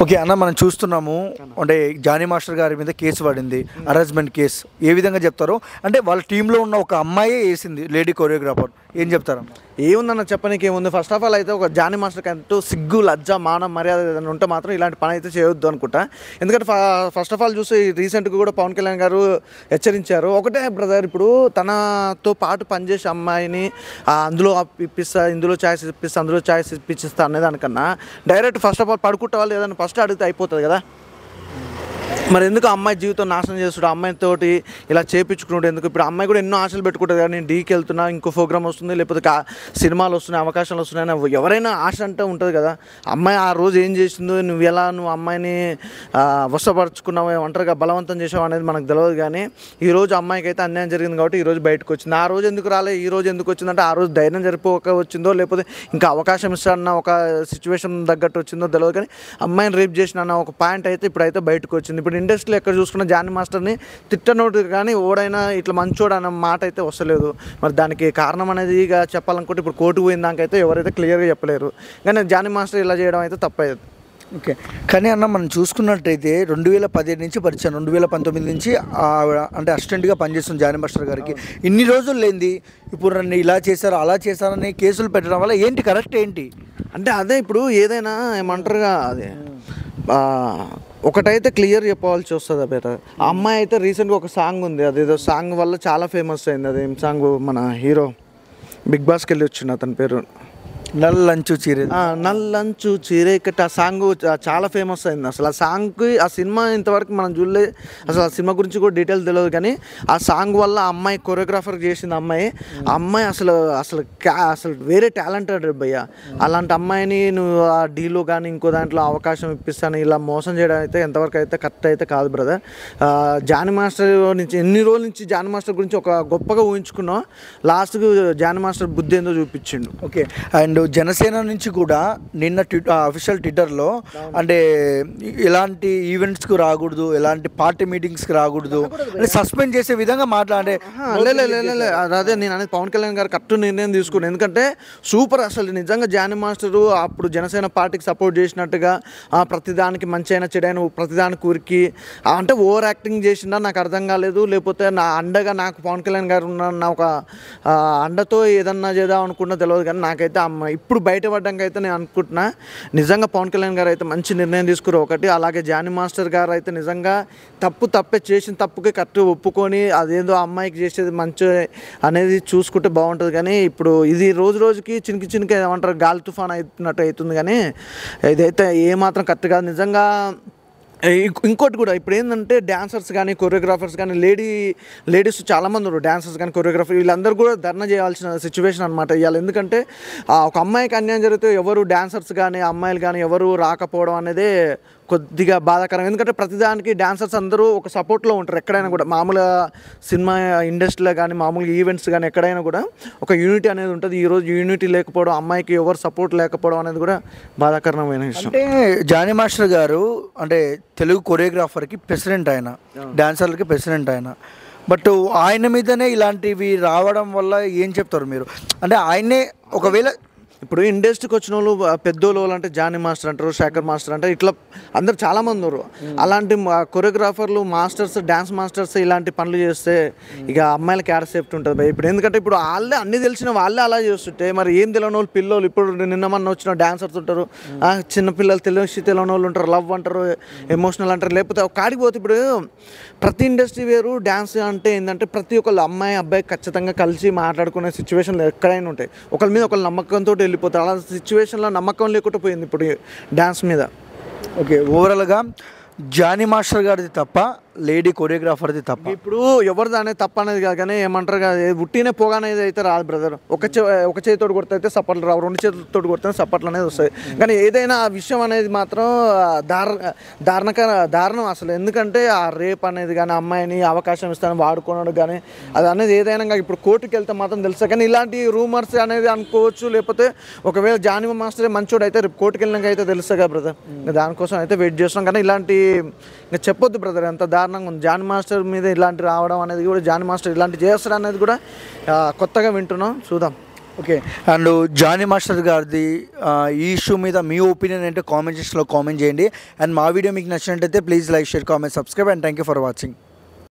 Okay అన్న, మనం చూస్తున్నాము అంటే జానీ మాస్టర్ గారి మీద కేసు పడింది, హరాస్మెంట్ కేసు. ఏ విధంగా చెప్తారో అంటే వాళ్ళ టీంలో ఉన్న ఒక అమ్మాయే వేసింది, లేడీ కొరియోగ్రాఫర్. ఏం చెప్తారు? ఏముందన్న చెప్పడానికి ఏముంది. ఫస్ట్ ఆఫ్ ఆల్ అయితే ఒక జానీ మాస్టర్కి అంటూ సిగ్గు, లజ్జ, మానం, మర్యాద ఏదైనా ఉంటే మాత్రం ఇలాంటి పని అయితే చేయొద్దు అనుకుంటా. ఎందుకంటే ఫస్ట్ ఆఫ్ ఆల్ చూసి రీసెంట్గా కూడా పవన్ కళ్యాణ్ గారు హెచ్చరించారు. ఒకటే బ్రదర్, ఇప్పుడు తనతో పాటు పనిచేసే అమ్మాయిని అందులో ఇప్పిస్తా, ఇందులో ఛాయిస్ ఇప్పిస్తా, అందులో ఛాయిస్ ఇప్పించిస్తా అనేదానికన్నా డైరెక్ట్ ఫస్ట్ ఆఫ్ ఆల్ పడుకుంటే వాళ్ళు ఏదైనా ఫస్ట్ అడిగితే అయిపోతుంది కదా. మరి ఎందుకు అమ్మాయి జీవితం నాశనం చేస్తుడు, అమ్మాయితోటి ఇలా చేయించుకున్నాడు ఎందుకు? ఇప్పుడు అమ్మాయి కూడా ఎన్నో ఆశలు పెట్టుకుంటుంది కదా, నేను డీకి వెళ్తున్నా, ఇంకో ప్రోగ్రామ్ వస్తుంది, లేకపోతే సినిమాలు వస్తున్నాయి, అవకాశాలు వస్తున్నాయి, ఎవరైనా ఆశ అంటే ఉంటుంది కదా. అమ్మాయి ఆ రోజు ఏం చేసిందో, నువ్వు అమ్మాయిని వశపరుచుకున్నావు, ఒంటరిగా బలవంతం చేసావు అనేది మనకు తెలియదు. కానీ ఈరోజు అమ్మాయికి అయితే అన్యాయం జరిగింది కాబట్టి ఈరోజు బయటకు వచ్చింది. ఆ రోజు ఎందుకు రాలే, ఈ రోజు ఎందుకు వచ్చిందంటే ఆ రోజు ధైర్యం జరిపోక వచ్చిందో, లేకపోతే ఇంకా అవకాశం ఇస్తానన్న ఒక సిచ్యువేషన్ తగ్గట్టు వచ్చిందో తెలియదు. కానీ అమ్మాయిని రేప్ చేసిన ఒక పాయింట్ అయితే ఇప్పుడైతే బయటకు వచ్చింది. ఇప్పుడు ఇండస్ట్రీలో ఎక్కడ చూసుకున్న జానీ మాస్టర్ని తిట్టనోడు కానీ ఓడైనా ఇట్లా మంచోడు అన్న మాట అయితే వస్తలేదు. మరి దానికి కారణం అనేది ఇక చెప్పాలనుకుంటే ఇప్పుడు కోర్టు పోయిన దానికైతే ఎవరైతే క్లియర్గా చెప్పలేరు. కానీ జానీ మాస్టర్ ఇలా చేయడం అయితే తప్పలేదు. ఓకే, కానీ అన్న మనం చూసుకున్నట్టయితే 2017 నుంచి పరిచయం, 2019 నుంచి అంటే అసిస్టెంట్గా పనిచేస్తుంది జానీ మాస్టర్ గారికి. ఇన్ని రోజులు లేనిది ఇప్పుడు నన్ను ఇలా చేశారు, అలా చేశారని కేసులు పెట్టడం వల్ల ఏంటి కరెక్ట్ ఏంటి అంటే అదే ఇప్పుడు ఏదైనా ఏమంటారుగా, అదే ఒకటైతే క్లియర్ చెప్పవలసి వస్తుంది. బెటర్ ఆ అమ్మాయి అయితే రీసెంట్గా ఒక సాంగ్ ఉంది, అదేదో సాంగ్ వల్ల చాలా ఫేమస్ అయింది. అదేం సాంగ్, మన హీరో బిగ్ బాస్కి వెళ్ళి వచ్చిండు, అతని పేరు నల్లంచు చీరే, నల్లంచు చీరేకట్. ఆ సాంగ్ చాలా ఫేమస్ అయింది. అసలు ఆ సాంగ్కి, ఆ సినిమా ఇంతవరకు మనం చూడలే, అసలు ఆ సినిమా గురించి కూడా డీటెయిల్ తెలియదు. కానీ ఆ సాంగ్ వల్ల ఆ అమ్మాయి కొరియోగ్రాఫర్ చేసింది. ఆ అమ్మాయి అసలు అసలు అసలు వేరే టాలెంటెడ్ భయ్య. అలాంటి అమ్మాయిని నువ్వు ఆ డీలో కానీ ఇంకో దాంట్లో అవకాశం ఇప్పిస్తాను ఇలా మోసం చేయడం అయితే ఎంతవరకు అయితే కరెక్ట్ అయితే కాదు బ్రదర్. జానీ మాస్టర్ నుంచి ఎన్ని రోజుల నుంచి జానీ మాస్టర్ గురించి ఒక గొప్పగా ఊహించుకున్నాం, లాస్ట్కు జానీ మాస్టర్ బుద్ధి ఏందో చూపించిండు. ఓకే, అండ్ జనసేన నుంచి కూడా నిన్న అఫీషియల్ ట్విట్టర్లో అంటే ఎలాంటి ఈవెంట్స్కి రాకూడదు, ఎలాంటి పార్టీ మీటింగ్స్కి రాకూడదు, సస్పెండ్ చేసే విధంగా మాట్లాడే. అదే నేను అనేది పవన్ కళ్యాణ్ గారు కరెక్ట్ నిర్ణయం తీసుకున్నాను. ఎందుకంటే సూపర్, అసలు నిజంగా జానీ మాస్టరు అప్పుడు జనసేన పార్టీకి సపోర్ట్ చేసినట్టుగా ప్రతిదానికి మంచి అయినా చెడైన ప్రతిదానికి ఊరికి అంటే ఓవర్ యాక్టింగ్ చేసిందా నాకు అర్థం కాలేదు. లేకపోతే నా అండగా నాకు పవన్ కళ్యాణ్ గారు ఉన్న ఒక అండతో ఏదన్నా చేద్దాం అనుకున్నా తెలియదు. కానీ నాకైతే ఇప్పుడు బయటపడ్డానికి అయితే నేను అనుకుంటున్నా నిజంగా పవన్ కళ్యాణ్ గారు అయితే మంచి నిర్ణయం తీసుకురు ఒకటి. అలాగే జానీ మాస్టర్ గారు అయితే నిజంగా తప్పే చేసిన తప్పుకి కరెక్ట్ ఒప్పుకొని అదేదో అమ్మాయికి చేసేది మంచి అనేది చూసుకుంటే బాగుంటుంది. కానీ ఇప్పుడు ఇది రోజు రోజుకి చినికి ఏమంటారు గాలి తుఫాన్ అవుతున్నట్టు అవుతుంది. కానీ ఇదైతే ఏమాత్రం కరెక్ట్ కాదు నిజంగా. ఇంకోటి కూడా ఇప్పుడు ఏంటంటే డాన్సర్స్ కానీ కొరియోగ్రాఫర్స్ కానీ లేడీస్ చాలామంది ఉన్నారు, డాన్సర్స్ కానీ కొరియోగ్రాఫర్ వీళ్ళందరూ కూడా ధర్నా చేయాల్సిన సిచ్యువేషన్ అనమాట ఇవాళ. ఎందుకంటే ఒక అమ్మాయికి అన్యాయం జరిగితే ఎవరు డాన్సర్స్ కానీ అమ్మాయిలు కానీ ఎవరు రాకపోవడం అనేది కొద్దిగా బాధాకరం. ఎందుకంటే ప్రతిదానికి డాన్సర్స్ అందరూ ఒక సపోర్ట్లో ఉంటారు ఎక్కడైనా కూడా. మామూలుగా సినిమా ఇండస్ట్రీలో కానీ మామూలుగా ఈవెంట్స్ కానీ ఎక్కడైనా కూడా ఒక యూనిటీ అనేది ఉంటుంది. ఈరోజు యూనిటీ లేకపోవడం, అమ్మాయికి ఎవరు సపోర్ట్ లేకపోవడం అనేది కూడా బాధాకరమైన విషయం. అంటే జానీ మాస్టర్ గారు అంటే తెలుగు కొరియోగ్రాఫర్కి ప్రెసిడెంట్, ఆయన డాన్సర్లకి ప్రెసిడెంట్ ఆయన. బట్ ఆయన మీదనే ఇలాంటివి రావడం వల్ల ఏం చెప్తారు మీరు? అంటే ఆయనే ఒకవేళ ఇప్పుడు ఇండస్ట్రీకి వచ్చిన వాళ్ళు పెద్దోళ్ళు అంటే జానీ మాస్టర్ అంటారు, శేఖర్ మాస్టర్ అంటారు, ఇట్లా అందరు చాలామంది ఉన్నారు. అలాంటి కొరియోగ్రాఫర్లు, మాస్టర్స్, డ్యాన్స్ మాస్టర్స్ ఇలాంటి పనులు చేస్తే ఇక అమ్మాయిలకి యాడ సేఫ్టీ ఉంటుంది భయ్. ఇప్పుడు ఎందుకంటే ఇప్పుడు వాళ్ళే అన్నీ తెలిసిన వాళ్ళే అలా చేస్తుంటే మరి ఏం తెలియని వాళ్ళు పిల్లలు ఇప్పుడు నిన్నమన్న వచ్చిన డాన్సర్స్ ఉంటారు, చిన్నపిల్లలు తెలియని వాళ్ళు ఉంటారు, లవ్ అంటారు, ఎమోషనల్ అంటారు, లేకపోతే ఒక కాడికి పోతే ఇప్పుడు ప్రతి ఇండస్ట్రీ వేరు. డ్యాన్స్ అంటే ఏంటంటే ప్రతి ఒక్కళ్ళు అమ్మాయి అబ్బాయి ఖచ్చితంగా కలిసి మాట్లాడుకునే సిచ్యువేషన్లు ఎక్కడైనా ఉంటాయి. ఒకరి మీద ఒకళ్ళు నమ్మకంతో వెళ్ళిపోతారు. అలా సిచ్యువేషన్లో నమ్మకం లేకుండా పోయింది ఇప్పుడు డ్యాన్స్ మీద. ఓకే, ఓవరాల్గా జానీ మాస్టర్ గారిది తప్ప, లేడీ కొరియోగ్రాఫర్ది తప్ప? ఇప్పుడు ఎవరిది అనేది తప్ప అనేది కాదు. కానీ ఏమంటారు కదా, ఉట్టినే పోగానేది అయితే రాదు బ్రదర్. ఒక చేతితోటి కొడితే సప్పట్లు రావు, రెండు చేతులతోటి కొడితే సప్పట్లు అనేది వస్తాయి. కానీ ఏదైనా ఆ విషయం అనేది మాత్రం దారుణం అసలు. ఎందుకంటే ఆ రేప్ అనేది కానీ అమ్మాయిని అవకాశం ఇస్తాను వాడుకున్నాడు కానీ అది అనేది ఏదైనా ఇప్పుడు కోర్టుకి వెళ్తే మాత్రం తెలుస్తుంది. కానీ ఇలాంటి రూమర్స్ అనేది అనుకోవచ్చు. లేకపోతే ఒకవేళ జానీ మాస్టరే మంచోడు అయితే రేపు కోర్టుకి వెళ్ళినాక అయితే తెలుస్తుంది కదా బ్రదర్. దానికోసం అయితే వెయిట్ చేస్తున్నాం. కానీ ఇలాంటి ఇంకా చెప్పొద్దు బ్రదర్, ఎంత దారుణంగా ఉంది. జానీ మాస్టర్ మీద ఇలాంటి రావడం అనేది కూడా, జానీ మాస్టర్ ఇలాంటి చేస్తాడు అనేది కూడా కొత్తగా వింటున్నాం. చూద్దాం. ఓకే. అండ్ జానీ మాస్టర్ గారిది ఈ ఇష్యూ మీద మీ ఒపీనియన్ ఏంటో కామెంట్ సెక్షన్లో కామెంట్ చేయండి. అండ్ మా వీడియో మీకు నచ్చినట్టయితే please like, share, comment, subscribe and thank you for watching.